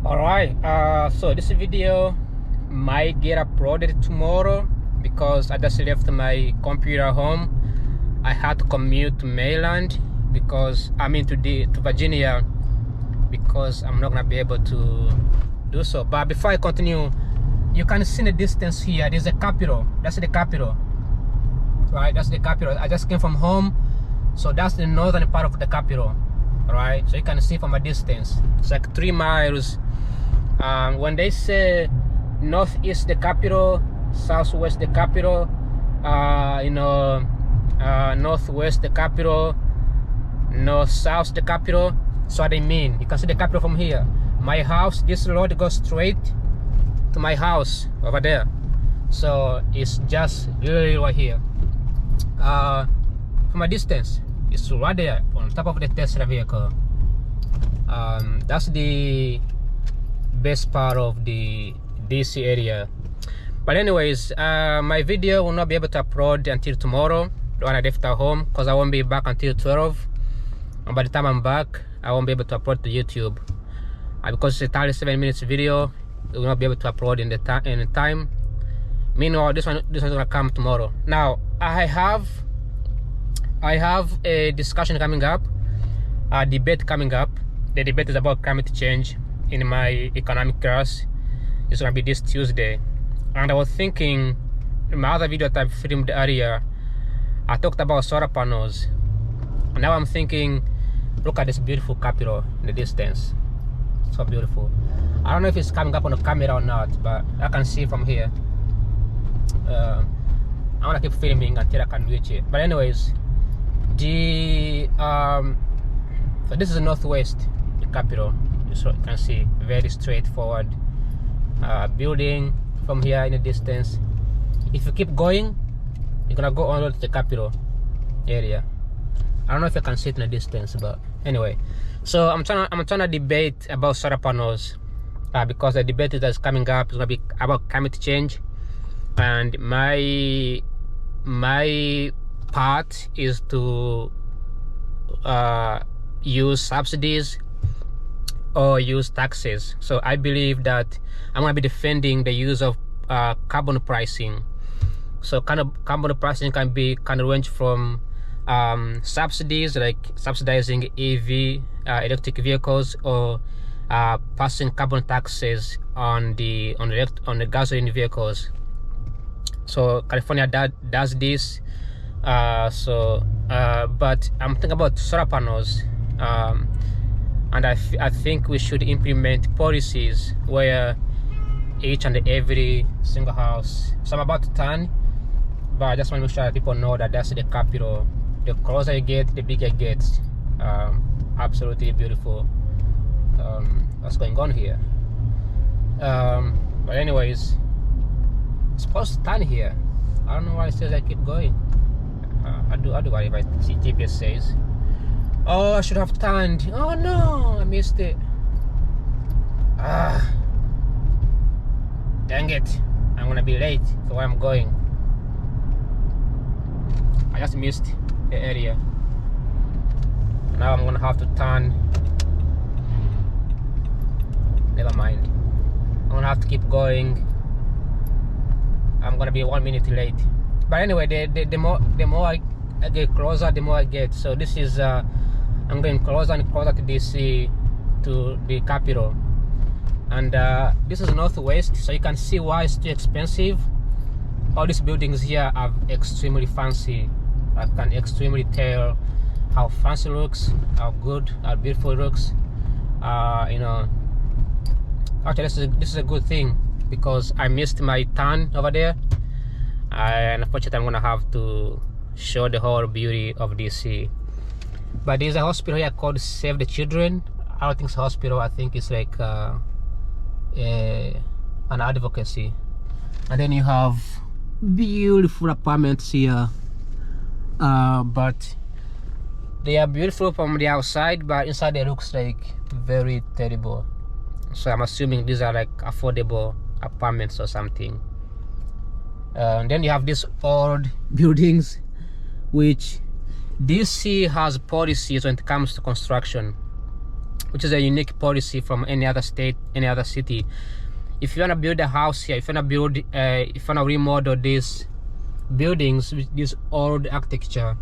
All right, so this video might get uploaded tomorrow because I just left my computer home. I had to commute to Maryland because to Virginia, because I'm not gonna be able to do so. But before I continue, you can see in the distance here, there's a Capitol. That's the Capitol, right? That's the Capitol. I just came from home, so that's the northern part of the Capitol. All right, so you can see from a distance, it's like 3 miles. When they say northeast the Capitol, southwest the Capitol, northwest the Capitol, north south the Capitol, so what they mean. You can see the Capitol from here. My house, this road goes straight to my house over there, so it's just really right here. From a distance, it's right there on top of the Tesla vehicle. That's the best part of the DC area. But anyways, my video will not be able to upload until tomorrow when I left at home, because I won't be back until 12. And by the time I'm back, I won't be able to upload to YouTube, because it's a 37 minutes video. We will not be able to upload in the time. Meanwhile, this one's gonna come tomorrow. Now I have a discussion coming up, a debate coming up. The debate is about climate change in my economic class. It's gonna be this Tuesday, and I was thinking in my other video that I filmed earlier, I talked about solar panels, and now I'm thinking, look at this beautiful Capitol in the distance. So beautiful. I don't know if it's coming up on the camera or not, but I can see from here. I wanna keep filming until I can reach it. But anyways, so this is the northwest, the Capitol. So you can see very straightforward building from here in the distance. If you keep going, you're gonna go on to the Capitol area. I don't know if you can see it in the distance, but anyway. So I'm trying to debate about solar panels, because the debate that's coming up is gonna be about climate change, and my part is to use subsidies or use taxes. So I believe that I'm going to be defending the use of carbon pricing. So carbon pricing can range from subsidies, like subsidizing EV electric vehicles, or passing carbon taxes on the gasoline vehicles. So California does this. But I'm thinking about solar panels, and I think we should implement policies where each and every single house. So I'm about to turn, but I just want to make sure that people know that that's the Capitol. The closer you get, the bigger it gets. Absolutely beautiful. What's going on here? But anyways, it's supposed to turn here. I don't know why it says I keep going. I do whatever GPS says. Oh, I should have turned. Oh no, I missed it. Dang it, I'm gonna be late for where I'm going. I just missed the area. Now I'm gonna have to turn. Never mind, I'm gonna have to keep going. I'm gonna be 1 minute late. But anyway, the more I get closer, the more I get. So this is I'm getting closer and closer to DC, to the Capitol, and this is northwest, so you can see why it's too expensive. All these buildings here are extremely fancy. I can extremely tell how fancy it looks, how good, how beautiful it looks. Actually, this is a good thing, because I missed my turn over there, and unfortunately I'm gonna have to show the whole beauty of DC. But there's a hospital here called Save the Children. I don't think it's a hospital, I think it's like an advocacy. And then you have beautiful apartments here, but they are beautiful from the outside, but inside they looks like very terrible. So I'm assuming these are like affordable apartments or something. And then you have these old buildings, which DC has policies when it comes to construction. which is a unique policy from any other state, any other city. If you want to build a house here, if you want to build, if you want to remodel these buildings with this old architecture,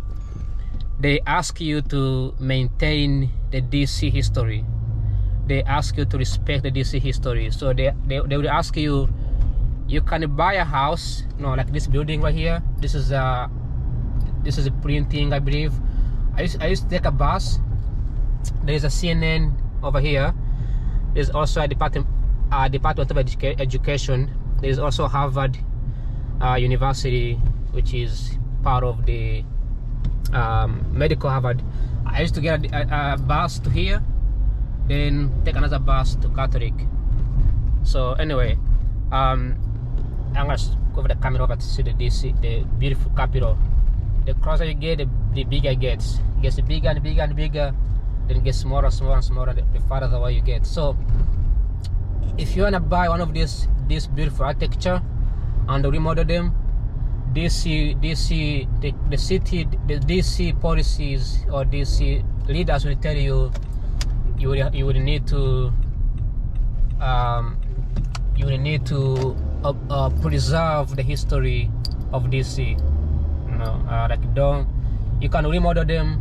they ask you to maintain the DC history. They ask you to respect the DC history. So they will ask you, you can buy a house, like this building right here. This is a printing, I believe. I used to take a bus. There's a CNN over here. There's also a Department of Education. There's also Harvard University, which is part of the medical Harvard. I used to get a bus to here, then take another bus to Catholic. So anyway, I'm gonna go over the camera over to see the DC, the beautiful Capitol. The closer you get, the bigger it gets. It gets bigger and bigger and bigger, then it gets smaller and smaller and smaller the farther away you get. So if you wanna buy one of this beautiful architecture and remodel them, the DC policies or DC leaders will tell you you would need to preserve the history of DC. You can remodel them,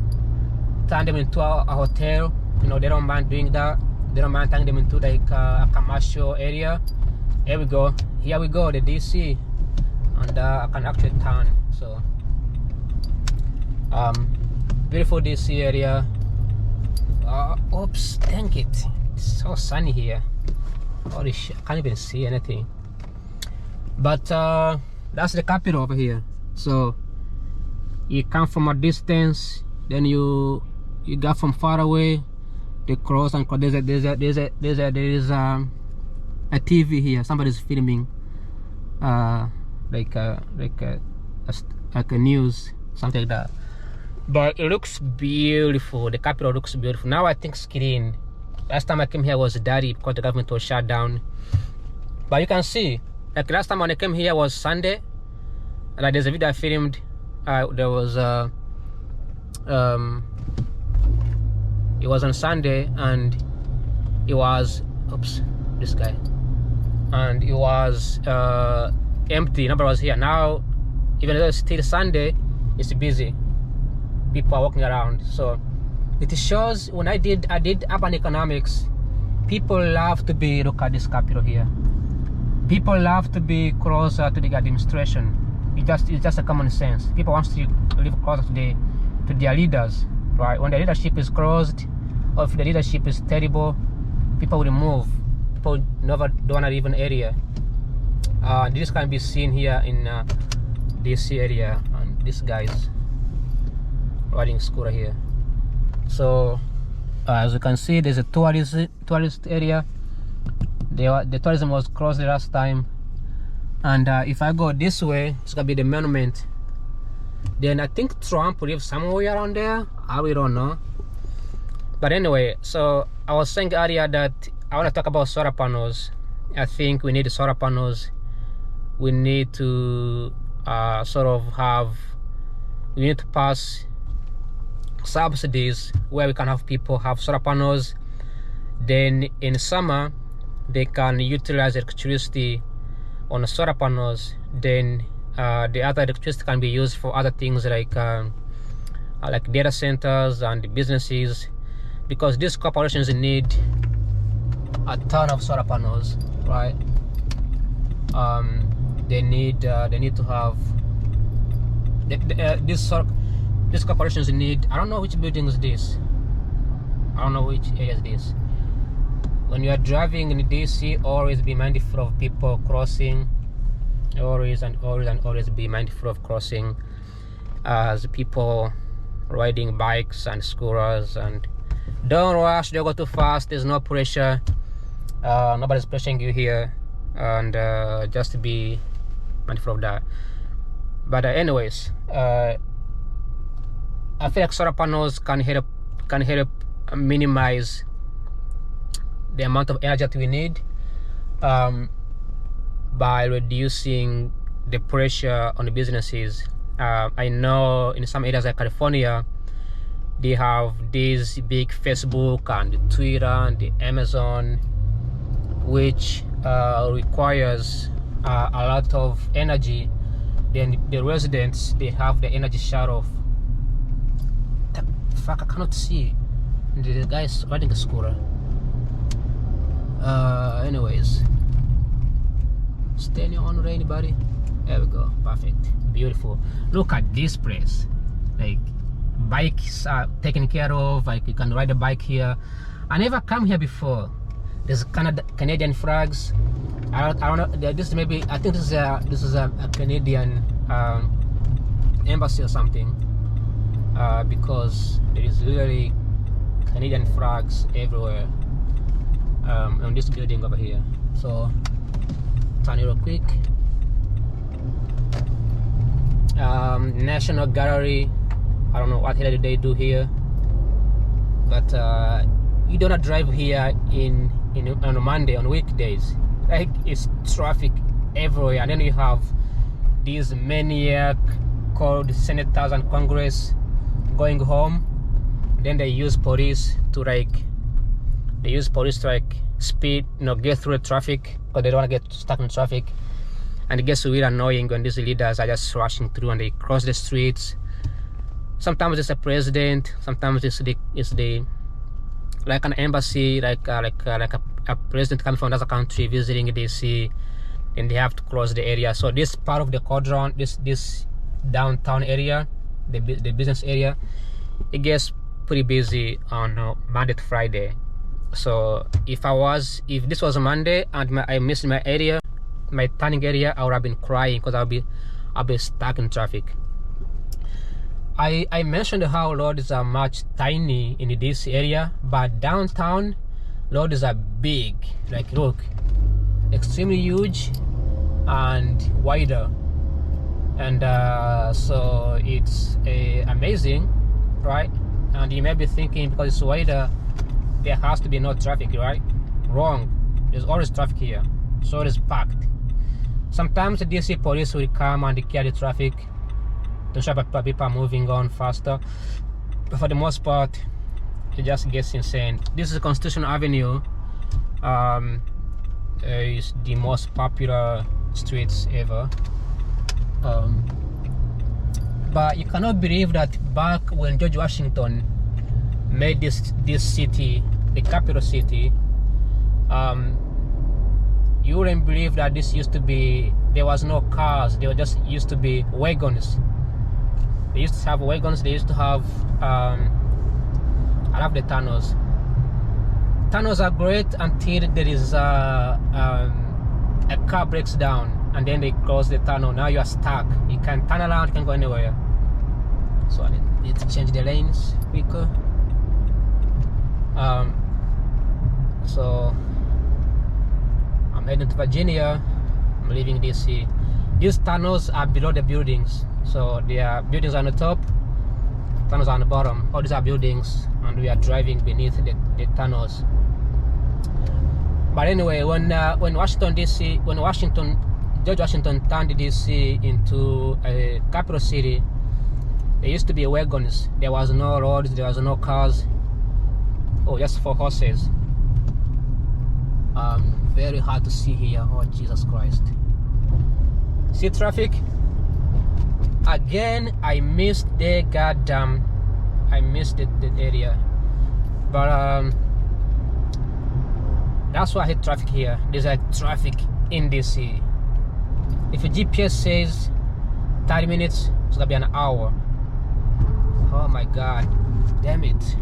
turn them into a hotel. They don't mind doing that. They don't mind turning them into like a commercial area. Here we go, the DC, and I can actually turn. So beautiful DC area. Oops, dang it, it's so sunny here. Holy shit, I can't even see anything. But that's the Capitol over here. So you come from a distance, then you got from far away, they cross and there's a TV here. Somebody's filming like a news, something like that. But it looks beautiful. The Capitol looks beautiful. Now I think it's clean. Last time I came here was dirty because the government was shut down. But you can see, like last time when I came here was Sunday. Like there's a video I filmed. There was it was on Sunday, and it was this guy, and it was empty. Nobody was here. Now, even though it's still Sunday, it's busy. People are walking around. So it shows when I did urban economics, people love to look at this Capitol here. People love to be closer to the administration. It's just a common sense. People want to live closer to their leaders, right? When the leadership is closed, or if the leadership is terrible, people will move. People never don't want to live in an area. This can be seen here in this area, and these guys riding scooter here. So as you can see, there's a tourist area. The tourism was closed the last time, and if I go this way, it's gonna be the monument. Then I think Trump lives somewhere around there. I really don't know. But anyway, so I was saying earlier that I want to talk about solar panels. I think we need solar panels. We need to we need to pass subsidies where we can have people have solar panels. Then in summer, they can utilize electricity on the solar panels. Then the other electricity can be used for other things like data centers and businesses, because these corporations need a ton of solar panels, right? They need to have these corporations need. I don't know which building is this. I don't know which area is this. When you are driving in DC, always be mindful of people crossing. Always be mindful of crossing as people riding bikes and scooters. And don't rush, don't go too fast. There's no pressure. Nobody's pressuring you here, and just be mindful of that. But anyways, I feel like solar panels can help minimize the amount of energy that we need by reducing the pressure on the businesses. I know in some areas like California, they have this big Facebook and Twitter and the Amazon, which requires a lot of energy. Then the residents, they have the energy shut off. The fuck, I cannot see. The guy is riding a scooter. Anyways, staying on anybody. There we go, perfect, beautiful. Look at this place. Like, bikes are taken care of. Like, you can ride a bike here. I never come here before. There's Canadian flags. I don't know. This maybe, I think this is a Canadian embassy or something, because there is literally Canadian flags everywhere on this building over here. So turn it real quick. National Gallery. I don't know what hell they do here, but you do not drive here on a Monday on weekdays. Like, it's traffic everywhere, and then you have these maniac called senators and Congress going home. Then they use police to speed, get through the traffic, because they don't want to get stuck in traffic. And it gets really annoying when these leaders are just rushing through and they cross the streets. Sometimes it's a president, sometimes it's the like an embassy, like a president coming from another country visiting DC, and they have to cross the area. So this part of the quadrant, this downtown area, the business area, it gets pretty busy on Monday to Friday. So if this was a Monday and I missed my area, my turning area, I would have been crying because I'll be stuck in traffic. I mentioned how roads are much tiny in this area, but downtown roads are big. Like, look, extremely huge and wider, and so it's amazing, right? And you may be thinking, because it's wider, there has to be no traffic, right? Wrong. There's always traffic here, so it is packed. Sometimes the DC police will come and clear the traffic to ensure that people are moving on faster, but for the most part, it just gets insane. This is Constitution Avenue. Is the most popular streets ever. But you cannot believe that back when George Washington made this city, the capital city, you wouldn't believe that this used to be, there was no cars, there just used to be wagons. They used to have wagons, they used to have, I love the tunnels. Tunnels are great until there is a car breaks down and then they close the tunnel. Now you are stuck. You can turn around, you can go anywhere. So I need to change the lanes quicker. So I'm heading to Virginia. I'm leaving DC. These tunnels are below the buildings. So the buildings are on the top, tunnels are on the bottom. All these are buildings, and we are driving beneath the tunnels. But anyway, when George Washington turned DC into a capital city, there used to be wagons. There was no roads, there was no cars. Oh, just 4 horses. Very hard to see here. Oh, Jesus Christ. See traffic? Again, I missed the goddamn, I missed the area. But that's why I hate traffic here. There's like traffic in DC. If your GPS says 30 minutes, it's gonna be an hour. Oh my god, damn it.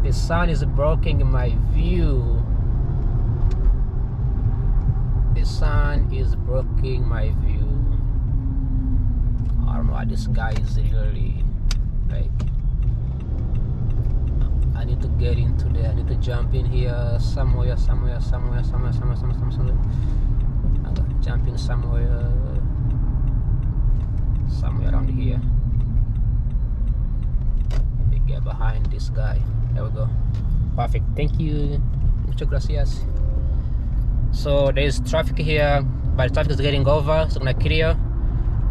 The sun is blocking my view. The sun is blocking my view. I don't know why this guy is really like. I need to get into there. I need to jump in here somewhere. I gotta jump in somewhere around here. Maybe get behind this guy. There we go. Perfect. Thank you. Muchas gracias. So there's traffic here, but the traffic is getting over. So I'm gonna clear.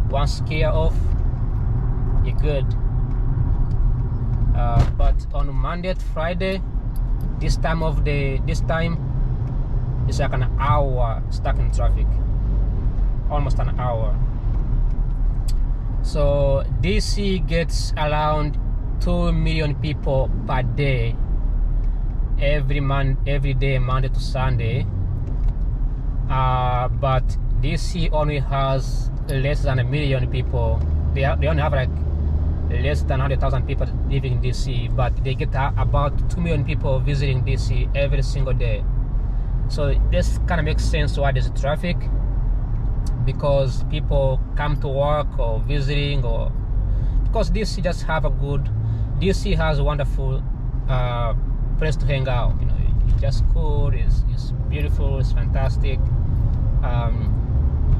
Once clear off, you're good. But on Monday to Friday, this time it's like an hour stuck in traffic, almost an hour. So DC gets around 2 million people per day, every day, Monday to Sunday. But DC only has less than 1 million people. They only have like less than 100,000 people living in DC, but they get about 2 million people visiting DC every single day. So this kind of makes sense why there's traffic, because people come to work or visiting, or because DC just have DC has a wonderful place to hang out. You know, it's just cool, it's beautiful, it's fantastic.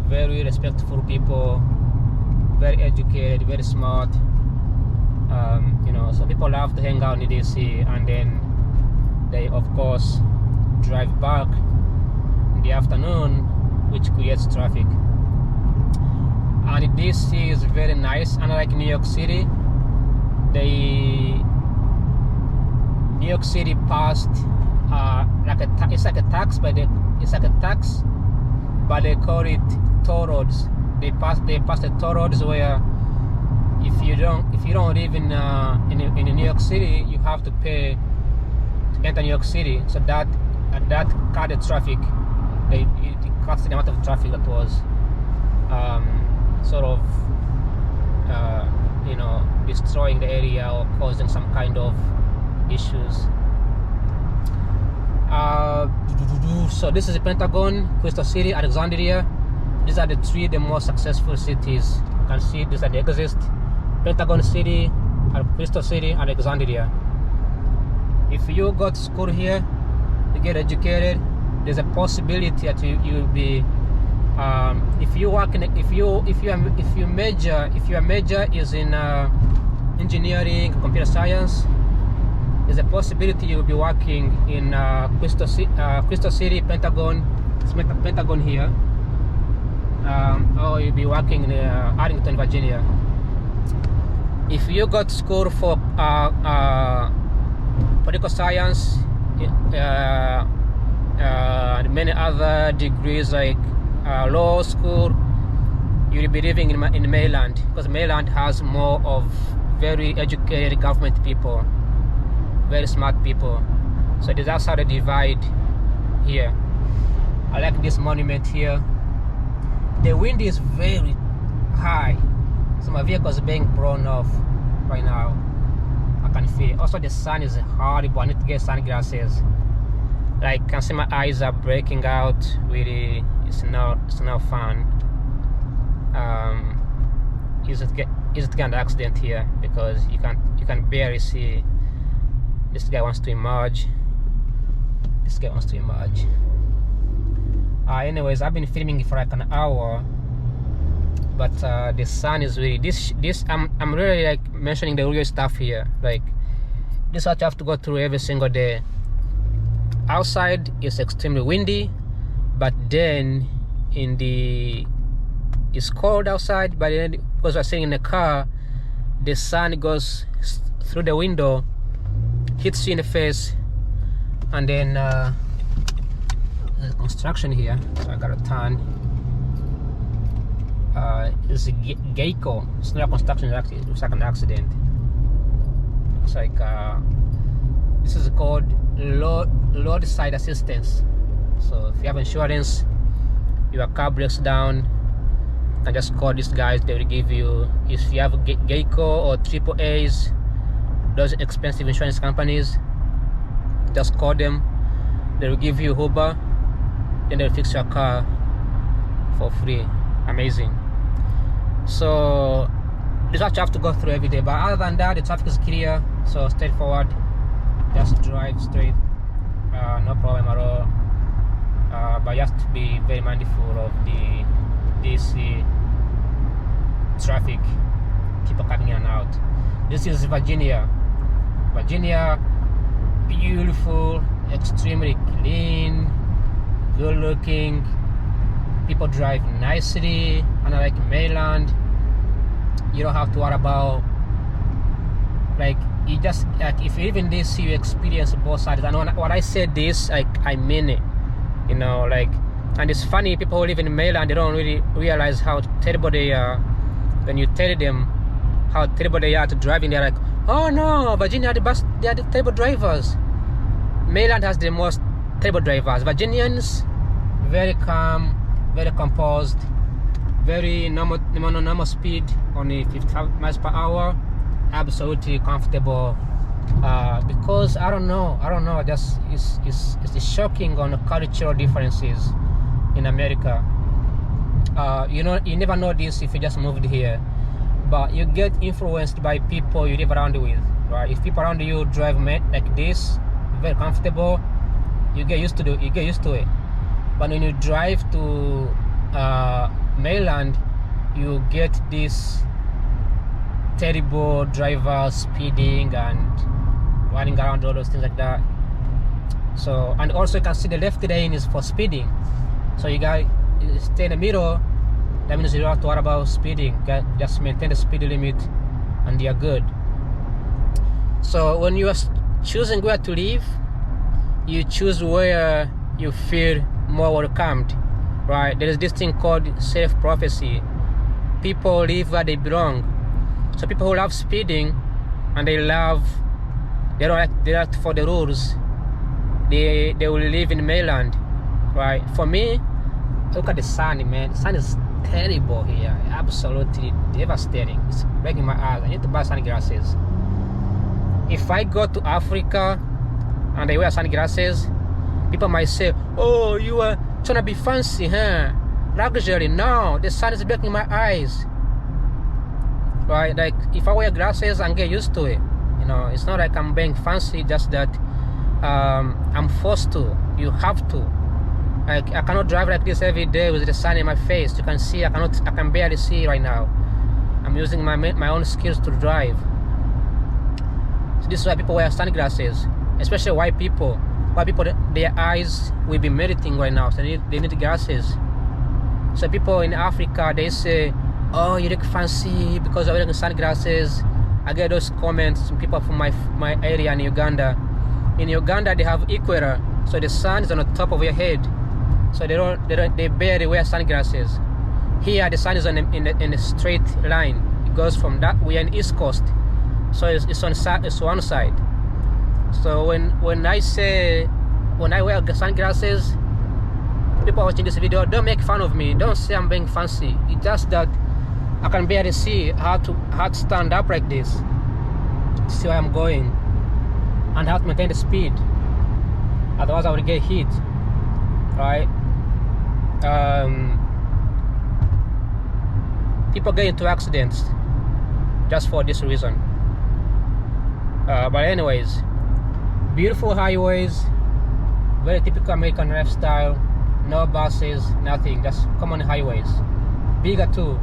Very respectful people, very educated, very smart. You know, so people love to hang out in DC, and then they of course drive back in the afternoon, which creates traffic. And DC is very nice, unlike New York City. New York City passed it's like a tax, but they call it toll roads. They passed the toll roads where if you don't live in New York City, you have to pay to enter New York City. So that cut the traffic. It cuts the amount of traffic that was sort of you know, destroying the area or causing some kind of issues. So this is the Pentagon, Crystal City, Alexandria. These are the most successful cities. You can see these are the exist: Pentagon City, Crystal City, and Alexandria. If you go to school here, you get educated, there's a possibility that you'll be if your major is in engineering, computer science, there's a possibility you'll be working in Crystal City, Pentagon here, or you'll be working in Arlington, Virginia. If you go to school for political science and many other degrees like law school, you'll be living in Maryland, because Maryland has more of very educated government people, very smart people. So that's how they divide here. I like this monument here. The wind is very high, so my vehicle is being blown off right now. I can feel. Also, the sun is horrible. I need to get sunglasses. Like, I can see my eyes are breaking out. Really, it's not fun. Easy to get an accident here, because you can barely see. This guy wants to emerge. Anyways, I've been filming for like an hour, but the sun is really I'm really like mentioning the real stuff here. Like, this is what you have to go through every single day. Outside is extremely windy, but then it's cold outside, but then because we're sitting in the car, the sun goes through the window, hits you in the face, and then there's construction here, so I gotta turn. It's a Geico. It's not a construction, it looks like an accident. Looks like this is called roadside assistance. So if you have insurance, your car breaks down, you can just call these guys. They will give you, if you have Geico or AAA's, those expensive insurance companies, just call them. They will give you Uber, then they'll fix your car for free. Amazing. So this is what you have to go through every day, but other than that, the traffic is clear, so straightforward. Just drive straight, no problem at all. But you have to be very mindful of the DC traffic, people coming in and out. This is Virginia, beautiful, extremely clean, good looking. People drive nicely, unlike Maryland. You don't have to worry about, like, you just like, if you live in DC, you experience both sides. And when I say this, like, I mean it, you know. Like, and it's funny, people who live in Maryland, they don't really realize how terrible they are. When you tell them how terrible they are to driving, they're like, oh no, Virginia, they are the terrible drivers. Maryland has the most terrible drivers. Virginians, very calm, very composed, very normal speed, only 55 miles per hour, absolutely comfortable. Because I don't know, just it's shocking on the cultural differences in America. You know, you never know this if you just moved here, but you get influenced by people you live around with, right? If people around you drive like this, very comfortable, you get used to it. But when you drive to Maryland, you get this terrible driver speeding and running around, all those things like that. So, and also you can see the left lane is for speeding, so you guys stay in the middle. That means you don't have to worry about speeding. Just maintain the speed limit and you're good. So when you are choosing where to live, you choose where you feel more welcomed, right? There is this thing called self-prophecy. People live where they belong. So people who love speeding and they don't like for the rules, they will live in Maryland, right? For me, look at the sun, man. The sun is terrible here, absolutely devastating. It's breaking my eyes. I need to buy sunglasses. If I go to Africa and I wear sunglasses, people might say, oh, you are trying to be fancy, huh? Luxury. No, the sun is breaking my eyes, right? Like, if I wear glasses and get used to it, you know, it's not like I'm being fancy, just that I'm forced to. You have to. I cannot drive like this every day with the sun in my face. You can see, I can barely see right now. I'm using my own skills to drive. So this is why people wear sunglasses, especially white people. White people, their eyes will be melting right now, so they need glasses. So people in Africa, they say, oh, you look fancy because you're wearing sunglasses. I get those comments from people from my area in Uganda. In Uganda, they have equator, so the sun is on the top of your head. So they barely wear sunglasses. Here the sun is in a straight line. It goes from that. We are in East Coast, so it's one side. So when I wear sunglasses, people watching this video, don't make fun of me. Don't say I'm being fancy. It's just that I can barely see how to stand up like this to see where I'm going, and how to maintain the speed. Otherwise, I will get hit, right? People get into accidents just for this reason. But anyways, beautiful highways, very typical American lifestyle. No buses, nothing, just common highways. Bigger too.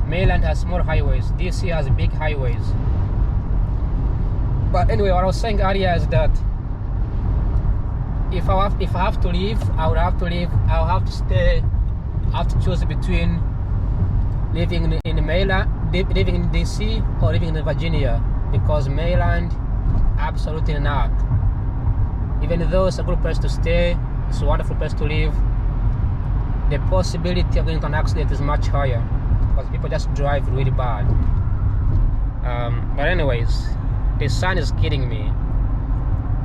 Maryland has small highways. DC has big highways. But anyway, what I was saying earlier is that if I have to leave, I would have to leave. I'll have to stay. I have to choose between living in Maryland, living in DC, or living in Virginia, because Maryland, absolutely not. Even though it's a good place to stay, it's a wonderful place to live, the possibility of getting into an accident is much higher because people just drive really bad. But anyways, the sun is kidding me.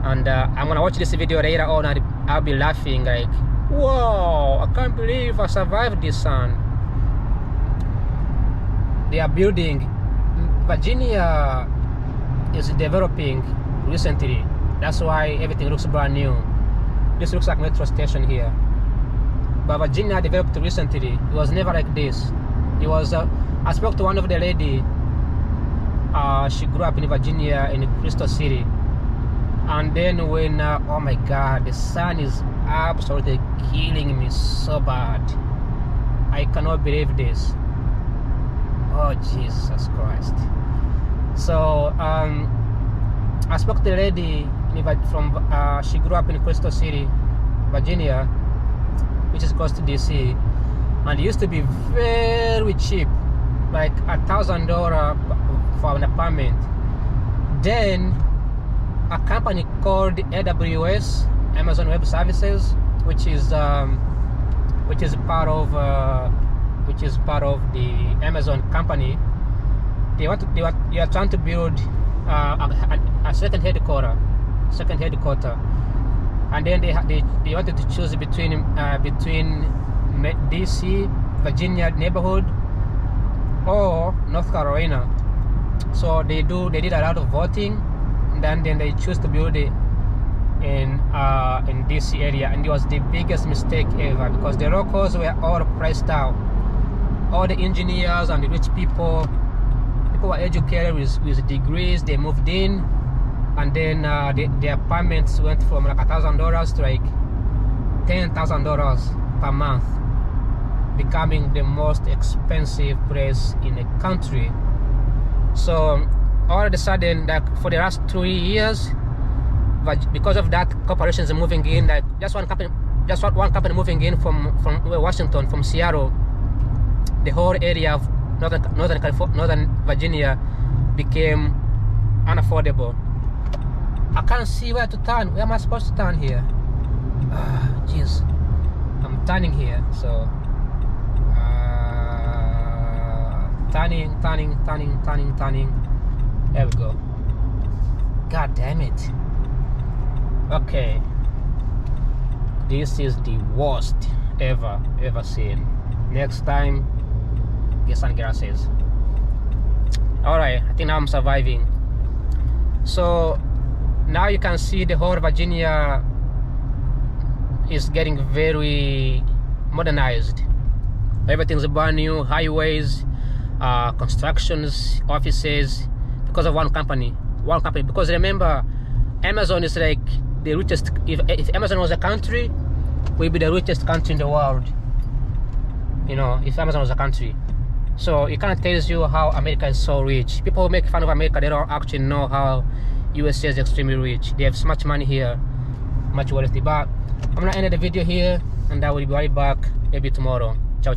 And I'm gonna watch this video later on and I'll be laughing like, whoa, I can't believe I survived this sun. They are building, Virginia is developing recently. That's why everything looks brand new. This looks like metro station here. But Virginia developed recently. It was never like this. It was, I spoke to one of the lady, she grew up in Virginia in Crystal City. And then when, oh my God, the sun is absolutely killing me so bad. I cannot believe this. Oh, Jesus Christ. So, I spoke to the lady from, she grew up in Crystal City, Virginia, which is close to DC. And it used to be very cheap, like $1,000 for an apartment. Then a company called AWS, Amazon Web Services, which is part of the Amazon company. They are trying to build a second headquarter, and then they wanted to choose between DC, Virginia neighborhood, or North Carolina. So they did a lot of voting, and then they choose to build it in DC area, and it was the biggest mistake ever, because the locals were all priced out. All the engineers and the rich people were educated with degrees. They moved in, and then the apartments went from like $1,000 to like $10,000 per month, becoming the most expensive place in the country. So all of a sudden, like for the last 3 years, because of that, corporations are moving in. Like just one company moving in from Washington, from Seattle. The whole area of Northern Virginia became unaffordable. I can't see where to turn. Where am I supposed to turn here? Jeez, I'm turning here. So turning. There we go. God damn it. Okay, this is the worst ever seen. Next time, get sunglasses. Alright, I think now I'm surviving. So now you can see the whole Virginia is getting very modernized. Everything's brand new, highways, constructions, offices, because of one company. Because remember, Amazon is like the richest. If Amazon was a country, we'd be the richest country in the world. You know, if Amazon was a country. So it kind of tells you how America is so rich. People who make fun of America, they don't actually know how USA is extremely rich. They have so much money here, much wealthy. But I'm gonna end the video here, and I will be right back maybe tomorrow. Ciao.